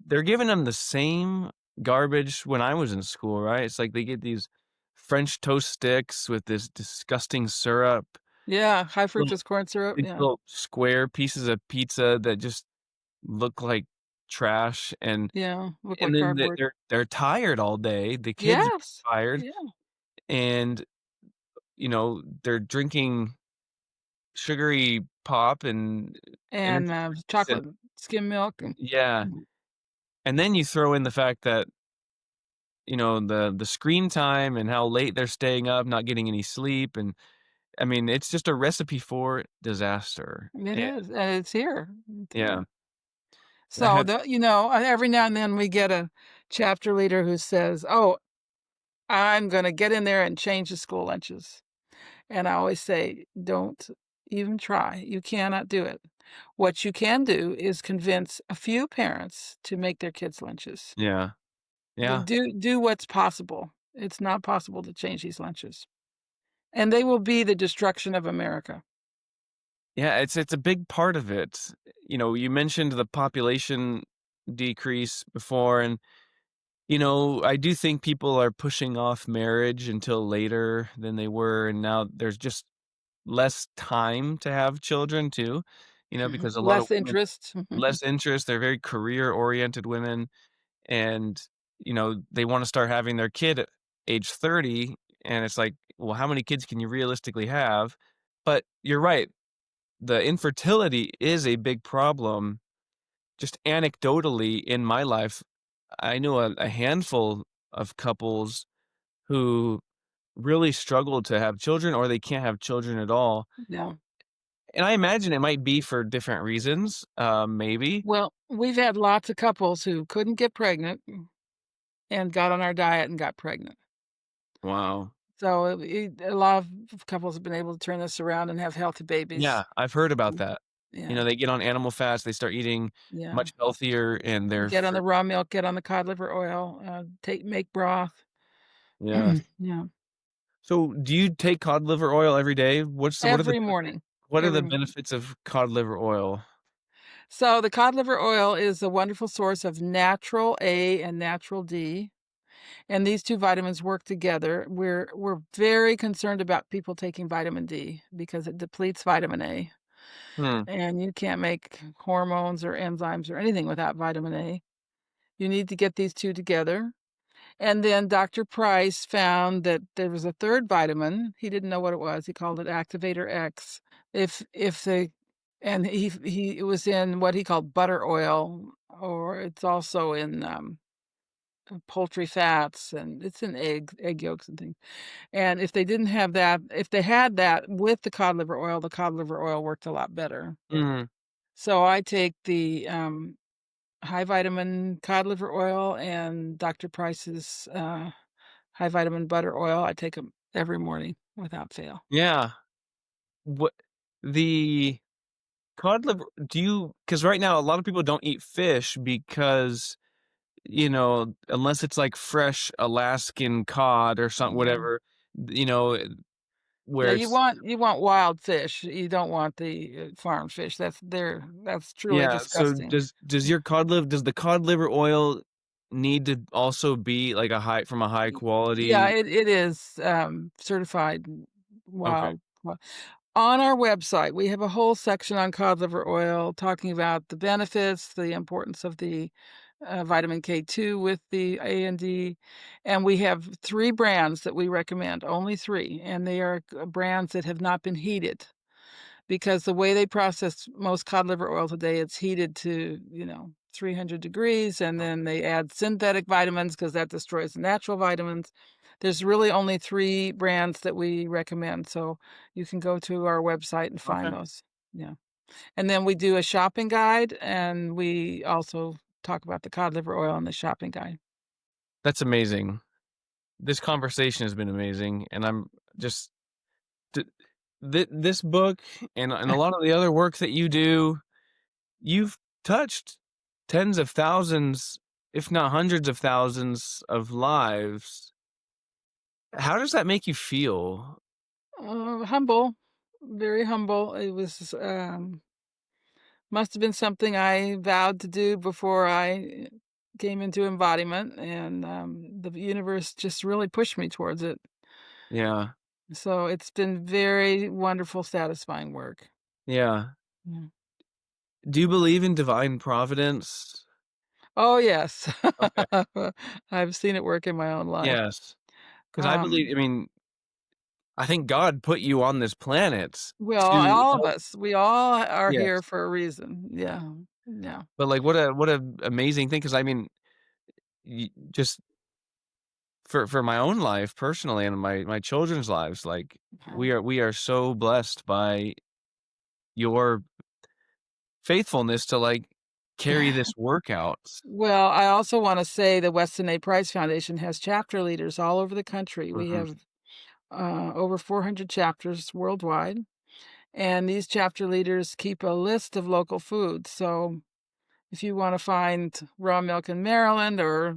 they're giving them the same garbage when I was in school, right? It's like they get these French toast sticks with this disgusting syrup, Yeah, high little fructose corn syrup, these yeah. little square pieces of pizza that just look like trash, Yeah, look and like then cardboard. they're tired all day, the kids Yes. are tired, Yeah, and, they're drinking sugary pop and and, energy drinks and chocolate skim milk and yeah, mhm. and then you throw in the fact that, the screen time and how late they're staying up, not getting any sleep, and, I mean, it's just a recipe for disaster, It and is, and it's here, it's yeah, here. I So, had every now and then we get a chapter leader who says, "Oh, I'm gonna get in there and change the school lunches." And I always say, "Don't even try. You cannot do it. What you can do is convince a few parents to make their kids' lunches. yeah, But yeah. do what's possible. It's not possible to change these lunches, and they will be the destruction of America." Yeah, it's a big part of it. You mentioned the population decrease before, and I do think people are pushing off marriage until later than they were, and now there's just less time to have children too. Because a lot of Less women interest. less interest. They're very career oriented women, and they want to start having their kid at age 30, and it's like, well, how many kids can you realistically have? But you're right. The infertility is a big problem. Just anecdotally in my life, I know a handful of couples who really struggle to have children or they can't have children at all. No. And I imagine it might be for different reasons, maybe. Well, we've had lots of couples who couldn't get pregnant and got on our diet and got pregnant. Wow. So, a lot of couples have been able to turn this around and have healthy babies. Yeah, I've heard about Mm. that. Yeah, They get on animal fats, they start eating yeah. much healthier, and they're Get on for the raw milk, get on the cod liver oil, make broth. yeah. Yeah, So, do you take cod liver oil every day? What are the every morning, what are the every morning. benefits of cod liver oil? So, the cod liver oil is a wonderful source of natural A and natural D, and these 2 vitamins work together. We're very concerned about people taking vitamin D because it depletes vitamin A, Hmm. and you can't make hormones or enzymes or anything without vitamin A. You need to get these 2 together. And then Dr. Price found that there was a 3rd vitamin. He didn't know what it was. He called it Activator X. If the and he it was in what he called butter oil, or it's also in, poultry fats, and it's in egg yolks and things. And if they didn't have that if they had that with the cod liver oil worked a lot better. Mhm. So I take the, high vitamin cod liver oil and Dr. Price's, high vitamin butter oil. I take them every morning without fail. Yeah. What the cod liver do you? Because right now, a lot of people don't eat fish because, unless it's, like, fresh Alaskan cod or something, Yeah. whatever, you know, Yeah, where it's you want wild fish. You don't want the, farm fish. That's truly yeah, so disgusting. does the cod liver oil need to also be, like, from a high Yeah, quality it is, certified okay. wild on our website, we have a whole section on cod liver oil talking about the benefits, the importance of the, vitamin K2 with the A and D, and we have 3 brands that we recommend, only 3, and they are brands that have not been heated, because the way they process most cod liver oil today, it's heated to, 300 degrees, and then they add synthetic vitamins because that destroys the natural vitamins. There's really only 3 brands that we recommend, so you can go to our website and find Okay. those. Yeah. And then we do a shopping guide, and we also talk about the cod liver oil in the shopping guide. That's amazing. This conversation has been amazing, and I'm just th this book and a lot of the other work that you do, you've touched tens of thousands, if not hundreds of thousands of lives. How does that make you feel? Humble, very humble. It was, must have been something I vowed to do before I came into embodiment, and, the universe just really pushed me towards it. Yeah. So it's been very wonderful, satisfying work. Yeah. Yeah. Do you believe in divine providence? Oh, yes. Okay. I've seen it work in my own life. Yes. 'Cause I believe, Um, I mean, I think God put you on this planet well, to all of help. us, we all are here Yes. for a reason. Yeah. Yeah. But, like, what a amazing thing. Because I mean, just for my own life personally and my children's lives, like, Uh-huh. we are so blessed by your faithfulness to, like, carry this work out. Well, I also wanna say the Weston A. Price Foundation has chapter leaders all over the country. We Mhm. have, over 400 chapters worldwide, and these chapter leaders keep a list of local foods. So if you wanna find raw milk in Maryland or,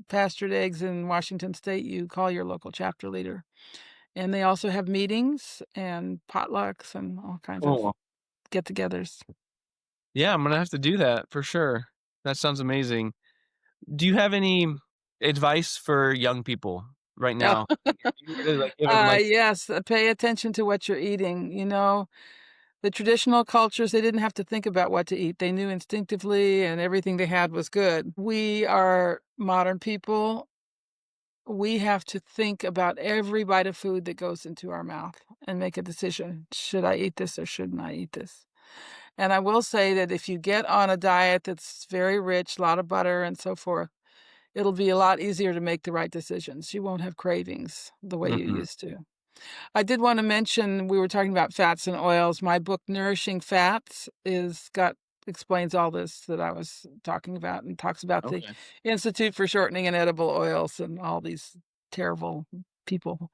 pastured eggs in Washington State, you call your local chapter leader. And they also have meetings and potlucks and all kinds of Cool. get-togethers. Yeah, I'm gonna have to do that for sure. That sounds amazing. Do you have any advice for young people right now? Like, if you were to, like, give them, like. Yes, pay attention to what you're eating. The traditional cultures, they didn't have to think about what to eat. They knew instinctively and everything they had was good. We are modern people. We have to think about every bite of food that goes into our mouth and make a decision. Should I eat this or shouldn't I eat this? And I will say that if you get on a diet that's very rich, a lot of butter and so forth, it'll be a lot easier to make the right decisions. You won't have cravings the way you Mhm. used to. I did wanna mention, we were talking about fats and oils. My book, Nourishing Fats, is got explains all this that I was talking about and talks about the Okay. Institute for Shortening and Edible Oils and all these terrible people.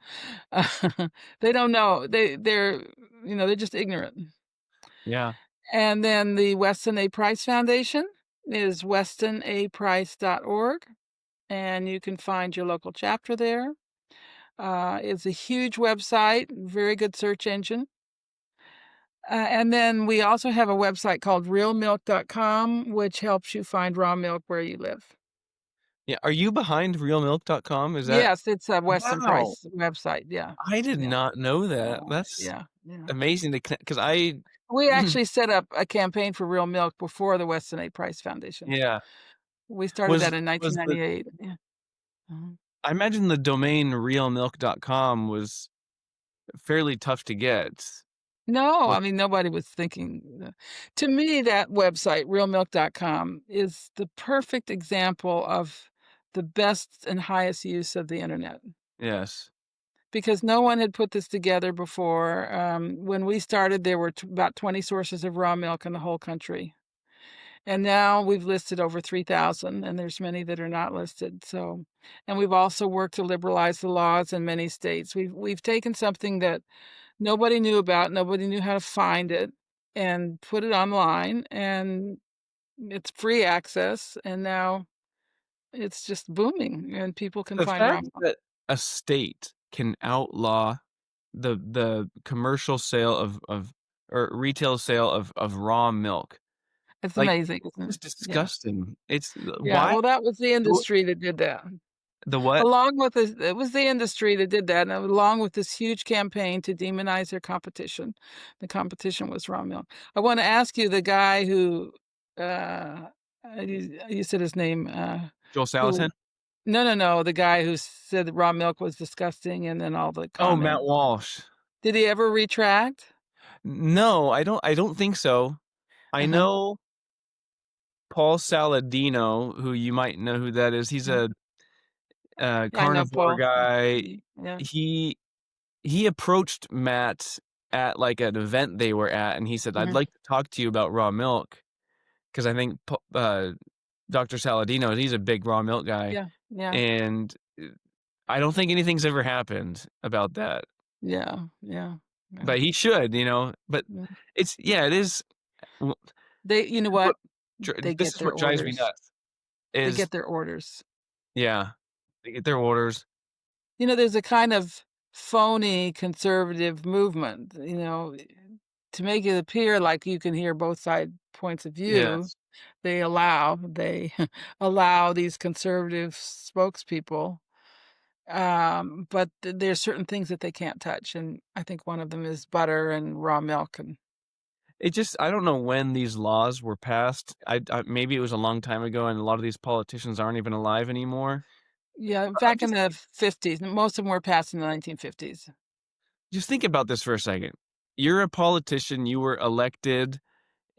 They don't know. They're just ignorant. Yeah. And then the Weston A. Price Foundation is westonaprice.org, and you can find your local chapter there. It's a huge website, very good search engine. And then we also have a website called realmilk.com, which helps you find raw milk where you live. Yeah, are you behind realmilk.com? Is that. Yes, it's a Weston Wow! Price website. Yeah. I did Yeah. not know that. That's Yeah. Yeah. amazing to connect. Because I. We actually set up a campaign for real milk before the Weston A. Price Foundation. Yeah. We started that Was in was the 1998. Yeah. Mhm. I imagine the domain realmilk.com was fairly tough to get. No, Wa I mean, nobody was thinking to me, that website, realmilk.com, is the perfect example of the best and highest use of the Internet, Yes. because no one had put this together before. When we started, there were about 20 sources of raw milk in the whole country, and now we've listed over 3,000, and there's many that are not listed, and we've also worked to liberalize the laws in many states. We've taken something that nobody knew about, nobody knew how to find it, and put it online, and it's free access, and now it's just booming, and people can The find raw fact milk. that a state can outlaw the commercial sale of or retail sale of raw milk, It's like, amazing, isn't it? it's Yeah. disgusting. It's Yeah, why well, that was the w industry that did that. the what? Along with this it was the industry that did that, and along with this huge campaign to demonize their competition. The competition was raw milk. I wanna ask you, the guy who, you said his name, Joel who Salatin? no, no, no, the guy who said that raw milk was disgusting and then all the Oh, Matt comments. Walsh. Did he ever retract? No, I don't think so. I Uh-huh. know Paul Saladino, who you might know who that is. He's Mhm. a Yeah, I know carnivore Paul. guy. Yeah. He approached Matt at, like, an event they were at, and he said, "I'd Mhm. like to talk to you about raw milk," 'cause I think Doctor Saladino, he's a big raw milk guy, Yeah, yeah, and, I don't think anything's ever happened about that, yeah, yeah, yeah. but he should, but Mm. it is w You know what what? They this get is their what drives me orders. nuts They is get their orders. yeah, they get their orders. There's a kind of phony conservative movement, to make it appear like you can hear both side points of view. Yes. They allow these conservative spokespeople, but there's certain things that they can't touch, and I think one of them is butter and raw milk, and It just I don't know when these laws were passed. I maybe it was a long time ago, and a lot of these politicians aren't even alive anymore. yeah, I'm back in just the '50s. Most of them were passed in the 1950s. just think about this for a second. You're a politician, you were elected,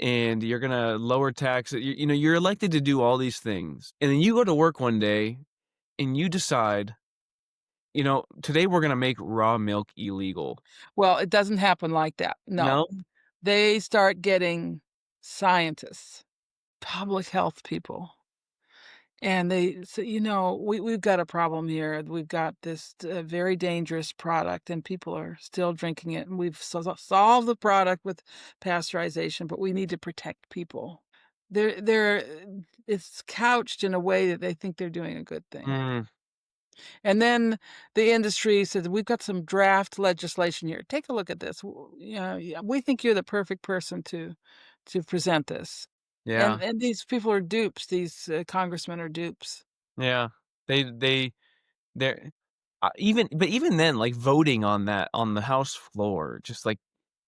and you're gonna lower taxes. You're elected to do all these things, and then you go to work one day, and you decide, today we're gonna make raw milk illegal. Well, it doesn't happen like that. No. No? They start getting scientists, public health people, and they say, we've got a problem here. We've got this very dangerous product, and people are still drinking it. And we've solved the product with pasteurization, but we need to protect people. It's couched in a way that they think they're doing a good thing. Mm, And then the industry says, "We've got some draft legislation here. Take a look at this. Yeah, we think you're the perfect person to present this." yeah, And these people are dupes. These congressmen are dupes. yeah. They're even then, like, voting on that on the House floor, just, like,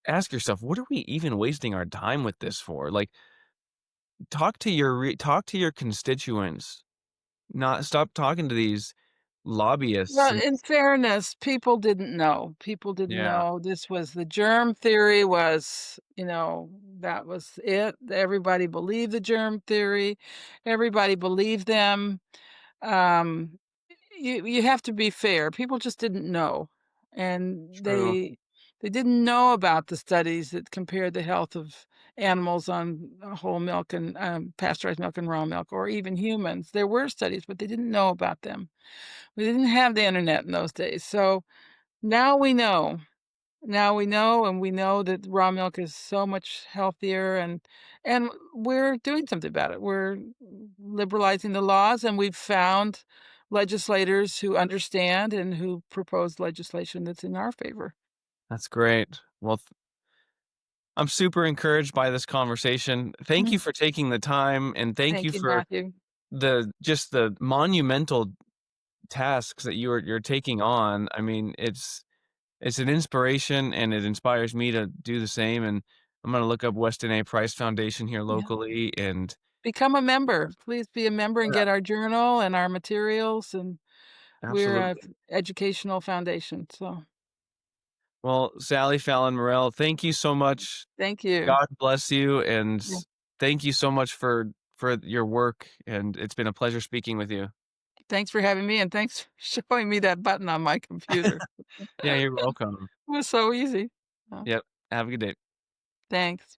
ask yourself, "What are we even wasting our time with this for?" Like, talk to your constituents, not stop talking to these lobbyists Well, and in fairness, people didn't know. People didn't yeah, know this was the germ theory was, that was it. Everybody believed the germ theory. Everybody believed them. Um, you have to be fair. People just didn't know, and true. they didn't know about the studies that compared the health of animals on whole milk and pasteurized milk and raw milk, or even humans. There were studies, but they didn't know about them. We didn't have the internet in those days, so now we know. Now we know, and we know that raw milk is so much healthier, and we're doing something about it. We're liberalizing the laws, and we've found legislators who understand and who propose legislation that's in our favor. That's great. Well, I'm super encouraged by this conversation. Thank you Mhm. for taking the time, and thank you Thank you, for Matthew. the monumental tasks that you're taking on. I mean, it's an inspiration, and it inspires me to do the same, and I'm gonna look up Weston A. Price Foundation here Yeah. locally, and Become a member. Please be a member and yeah, get our journal and our materials, and we're a absolutely. educational foundation, so Well, Sally Fallon Morell, thank you so much. thank you. God bless you, and Yeah. thank you so much for your work, and it's been a pleasure speaking with you. Thanks for having me, and thanks for showing me that button on my computer. Yeah, It you're welcome. was so easy. Yep. Have a good day. Thanks.